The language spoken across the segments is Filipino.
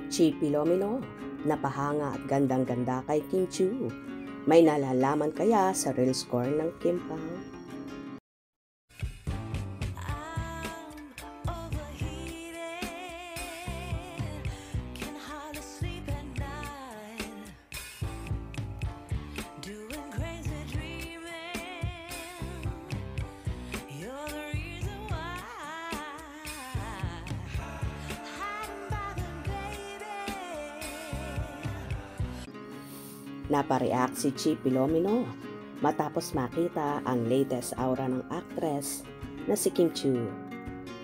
Chi Filomeno, napahanga at gandang-ganda kay Kim Chiu. May nalalaman kaya sa real score ng Kim Pao? Napareact si Chi Filomeno matapos makita ang latest aura ng actress na si Kim Chiu.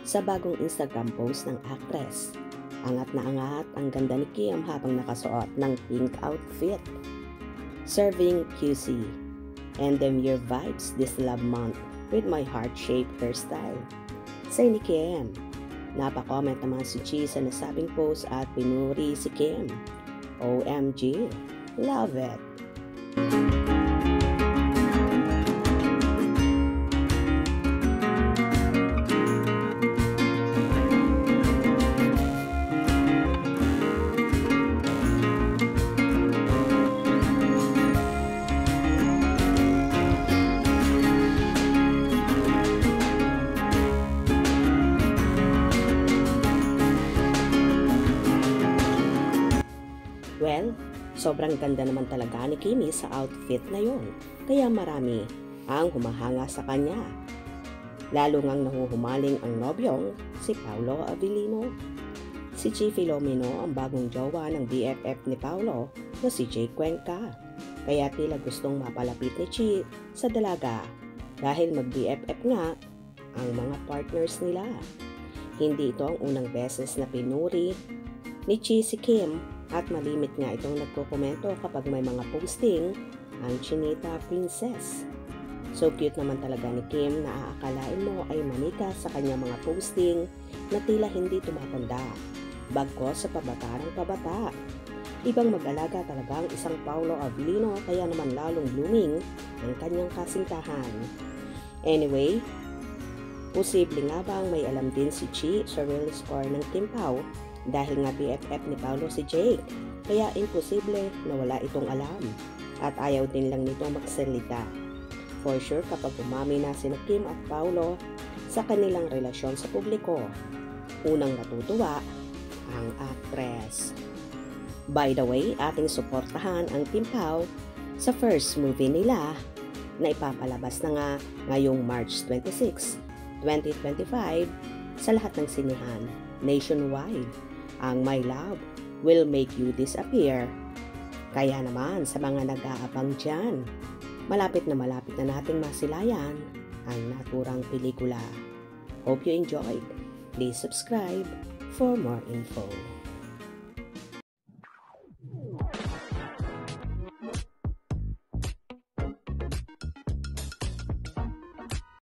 Sa bagong Instagram post ng actress, angat na angat ang ganda ni Kim habang nakasuot ng pink outfit. Serving QC and them your vibes this love month with my heart-shaped hairstyle. Say ni Kim. Napakomment naman si Chi sa nasabing post at pinuri si Kim. OMG! Love it! Well, sobrang ganda naman talaga ni Kimi sa outfit na yon, kaya marami ang humahanga sa kanya. Lalo ngang nahuhumaling ang nobyong si Paolo Avellino. Si Chi Filomeno ang bagong jowa ng BFF ni Paolo na si Jake Cuenca. Kaya tila gustong mapalapit ni Chi sa dalaga dahil mag-BFF nga ang mga partners nila. Hindi ito ang unang beses na pinuri ni Chi si Kim at malimit nga itong nagkokomento kapag may mga posting ang Chinita Princess. So cute naman talaga ni Kim na aakalain mo ay manika sa kanyang mga posting na tila hindi tumatanda, bagkos sa pabata ng pabata. Ibang mag-alaga talaga ang isang Paolo Avellino, kaya naman lalong blooming ang kanyang kasintahan. Anyway, posible nga bang may alam din si Chi sa real score ng Kim Pao? Dahil nga BFF ni Paolo si Jake, kaya imposible na wala itong alam at ayaw din lang nito magsalita. For sure kapag umami na sina Kim at Paolo sa kanilang relasyon sa publiko, unang natutuwa ang actress. By the way, ating suportahan ang Kim Pao sa first movie nila na ipapalabas na nga ngayong March 26, 2025 sa lahat ng sinehan nationwide. Ang My Love Will Make You Disappear. Kaya naman sa mga nag-aabang dyan, malapit na nating masilayan ang naturang pelikula. Hope you enjoyed. Please subscribe for more info.